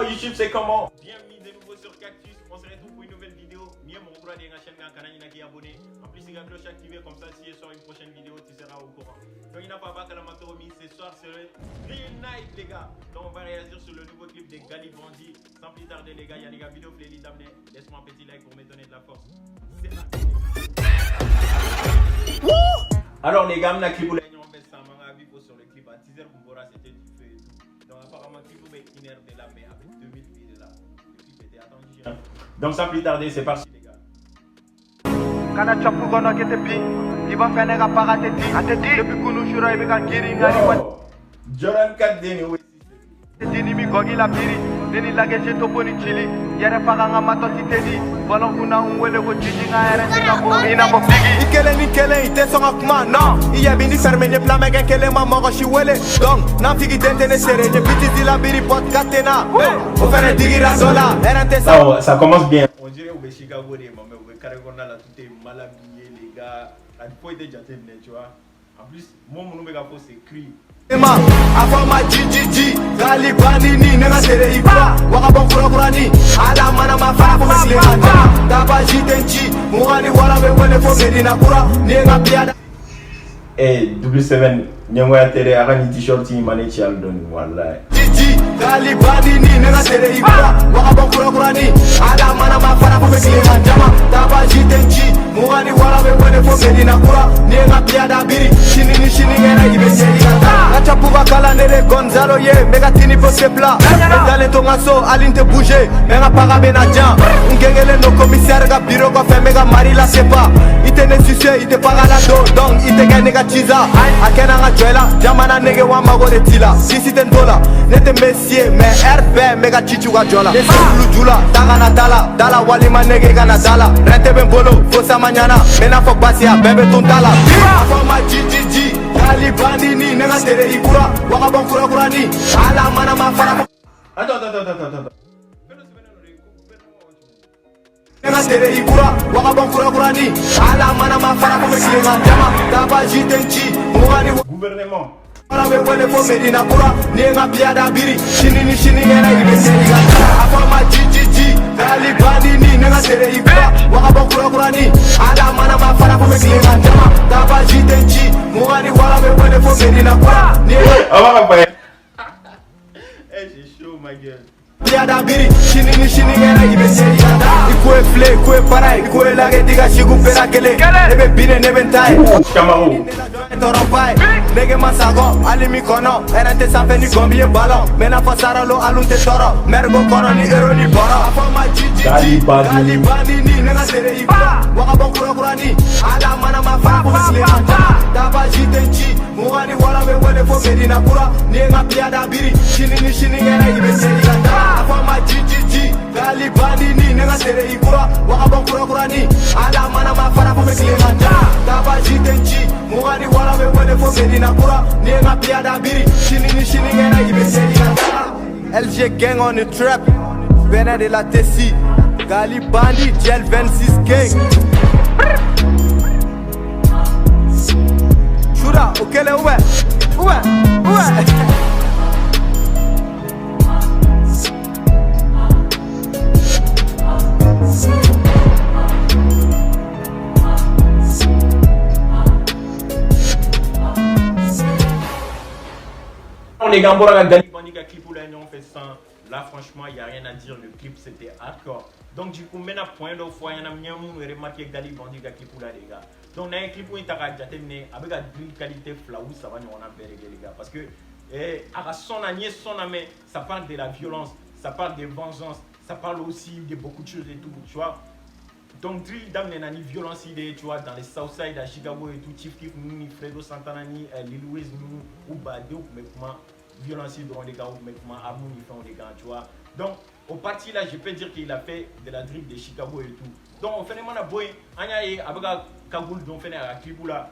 YouTube, c'est comment? Bienvenue de nouveau sur Cactus. On se retrouve pour une nouvelle vidéo. Mieux mon gros des chaîne canal qui est abonné. En plus, il y a la cloche activée comme ça. Si je sors une prochaine vidéo, tu seras au courant. Donc, il n'a pas à la Matoromi. Ce soir, c'est le Green Night, les gars. Donc, on va réagir sur le nouveau clip de Gali Bandit. Sans plus tarder, les gars, il y a les gars vidéo playlist d'amener. Laisse-moi un petit like pour me donner de la force. C'est parti. Alors, les gars, on a clip on fait ça. On a vu sur le clip à 10h. C'était du feu et tout. Donc, apparemment, clip est une heure de là, mais avec 2000 vues de là. Le clip était attendu. Donc, sans plus tarder, c'est parti, les gars. Kana chapu gono kete pi diba fene ga paga teti ateti depuis kunu shura ibe kan kiri ngari wat Joran Kadeni we teti mi gogi la biri deni lage je to boni chili yere paga nga mato titedi balon kuna unwele go jiji nga yere nga bo ina bo bigi ikele ni kele ite songa kuma no iya bini ferme ne plan mega kele ma mogo shi wele donc nam figi dente ne sere ne biti di la biri pot katena o fere digi rasola erante ça commence bien. On dirait au Chicago des mamans on a là tout est mal habillé les gars la peau était déjà terminée tu vois en plus mon numéro gafo c'est cri afama jijiji gali bandini nega sere iba waka bon kurani ala mana mafara ko silema daba jitenji muani wala be wele fo medina kura nega piada W7 nyango ya télé arani t-shirt imane chial don wallahi jiji gali bandini nega sere iba waka bon kurani ala mana mafara ko silema jama daba jitenji muani wala be wele fo medina kura nega piada biri shinini shiningera ibe seri chapuga kala nere Gonzalo ye mega tini po sepla dale to ngaso alinte bouger mega paga benaja ngengele no commissaire ga bureau ko fe mega mari la sepa ite ne succès ite paga la do donc ite ga nega chiza akena nga joela jamana nege wa mago de tila sisi ten dola nete messier mais RP mega chichu ga jola les sulu jula daga na dala wali ma nege ga na dala rente ben bolo fosa mañana mena fo basia bebe ton dala afama jiji Ali bandini nega tere ikura waka bon kurani ala mana mafara attends nega tere ikura waka bon kurani ala mana mafara ko mekilenga jama daba jitenchi muani gouvernement ala be wele fo medina kura nega piada biri shinini ngera ibe seriga afama jiji ali bandini nega tere ikura waka bon kurani ala mana mafara ko mekilenga jama daba jitenchi muani wala be wele fo medina kura j'ai chaud ma gueule. Piada biri shinini ngera ibe seriga ikwe fle ikwe para ikwe lage diga shigu pera kele nebe bine nebe ntai Camaro Toropai, nege masago, alimi kono, erante sanfe ni gombi e ballon, mena fasara lo alunte toro, mergo kono ni ero ni boro, afama jiji, gali bandi ni nega sere iba, waka bon kurani, ala mana mafara ko misle manja, daba jitenji, muani wala be wele fo medina kura, nega piada biri, shinini ngera ibe seri ganda, afama jiji, gali bandi ni nega sere iba, waka bon kurani, ala mana mafara ko misle manja, daba jitenji, muani wala be wele fo medina kura nega piada biri shinini ngera ibe seri LG gang on the trap Bena de la Tessie Gali Bandi Gel 26 gang Shura okele uwe les gars, on va Gali Bandit qui clip ou là, on fait ça. Là, franchement, il n'y a rien à dire. Le clip, c'était hardcore. Donc, du coup, maintenant, point de fois, il y en a mieux remarqué Gali Bandit qui clip ou là, les gars. Donc, dans un clip où il t'a terminé avec une qualité flaou, ça va nous en faire, les gars. Parce que, à son année, ça parle de la violence, ça parle de vengeance, ça parle aussi de beaucoup de choses et tout, tu vois. Donc, drill dame nani violence idée, tu vois, dans les Southside à Chicago et tout, Chief Keef, nous, Fredo Santana, Lil Louise, nous, ou Badé, ou comment, violence dans les gars, ou comment, Amour, ils font les gars, tu vois. Donc, au parti là, je peux dire qu'il a fait de la drill de Chicago et tout. Donc, on fait des boy, Anya avec Kagoul, donc, on fait un clip là.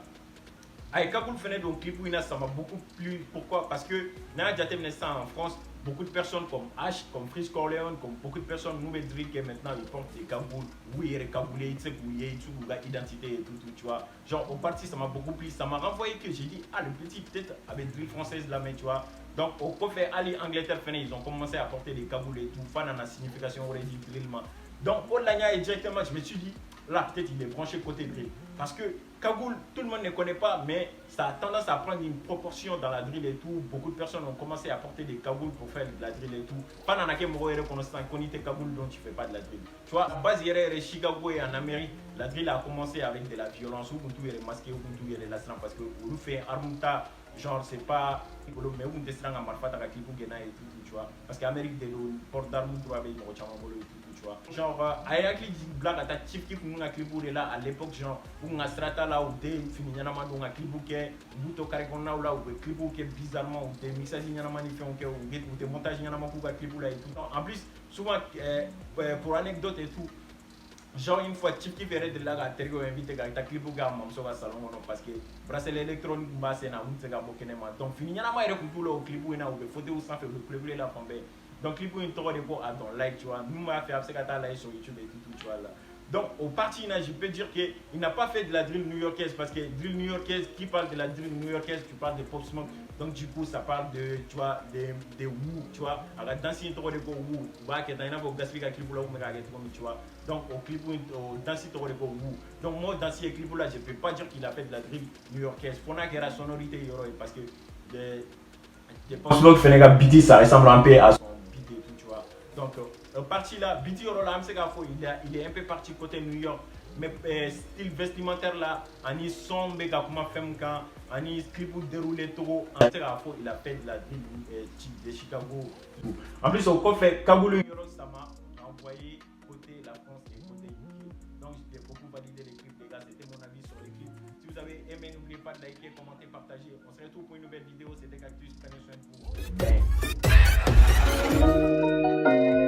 Avec Kagoul, fait donc clip où ça m'a beaucoup plu. Pourquoi? Parce que, dans la ça en France, beaucoup de personnes comme H, comme Freeze Corleone, comme beaucoup de personnes nouvelles drill qui maintenant ils portent des Kagoul, oui, il y a Kagoulé, tu sais, il y a tout, identité et tout, tu vois. Genre, au parti, ça m'a beaucoup plu. Ça m'a renvoyé que j'ai dit, ah, le petit, peut-être, avec drill française là, mais tu vois. Donc, au côté Ali Angleterre, ils ont commencé à porter des cagoules et tout. Fan en a signification ridiculement. Donc, pour l'année directement, je me suis dit, là, peut-être il est branché côté drill. Parce que cagoule, tout le monde ne connaît pas, mais ça a tendance à prendre une proportion dans la drill et tout. Beaucoup de personnes ont commencé à porter des cagoules pour faire de la drill et tout. Pas dans laquelle on connaît tes cagoules dont tu fais pas de la drill. Tu vois, à base, il y a Chicago et en Amérique, la drill a commencé avec de la violence. Où tout est masqué, où tout est la parce que vous fait Armunta. Genre, c'est pas rigolo, mais où on est en marfata avec Clipou Gena et tout, tu vois. Parce qu'Amérique, des portes d'armes, tu vois, avec le Chamamolo et tout, tu vois. Genre, ayaki blague à ta chief qui nous a Clipou là à l'époque, genre, où on a strata là où t'es fini, y'en a marre, on a Clipou qui est, bouto caricona là où Clipou qui est bizarrement, où t'es mixage, y'en a marre, où t'es montage, y'en a marre, où Clipou là et tout. En plus, souvent, pour anecdote et tout, genre une fois Chief qui verrait de là à Tergo invité à clip au gars mamso va salon parce que bracelet électronique bah c'est na on se gars bokenema donc fini yana ma ku tulo clip ou na ou photo ou sans faire le club là pombe donc clip une toro de go à ton like tu vois nous m'a fait après ça like sur YouTube et tout tu vois là. Donc au parti je peux dire que il n'a pas fait de la drill new-yorkaise parce que drill new-yorkaise qui parle de la drill new-yorkaise tu parles de Pop Smoke donc du coup ça parle de tu vois des Wu tu vois alors dans une toro de go Wu va que dans une fois gaspiller clip là où me regarder comme tu vois donc au clip dans cette toro de go Wu donc moi dans ces clip là je peux pas dire qu'il a fait de la drill new-yorkaise pour n'a que la sonorité parce que des Pop Smoke fait les BT ça ressemble un peu à son beat et tout tu vois donc parti là, BT il est un peu parti côté New York, mais style vestimentaire là, ani sombre, comme femme quand, ani clip déroulé trop, il a fait de la drill de Chicago. En plus, au fait, Kaboul Yoro Sama a envoyé côté la France et côté UK. Donc, j'ai beaucoup validé les clips, les gars. C'était mon avis sur les clips. Si vous avez aimé, n'oubliez pas de liker, commenter, partager. On se retrouve pour une nouvelle vidéo. C'était Cactus. Prenez soin de vous. Bang.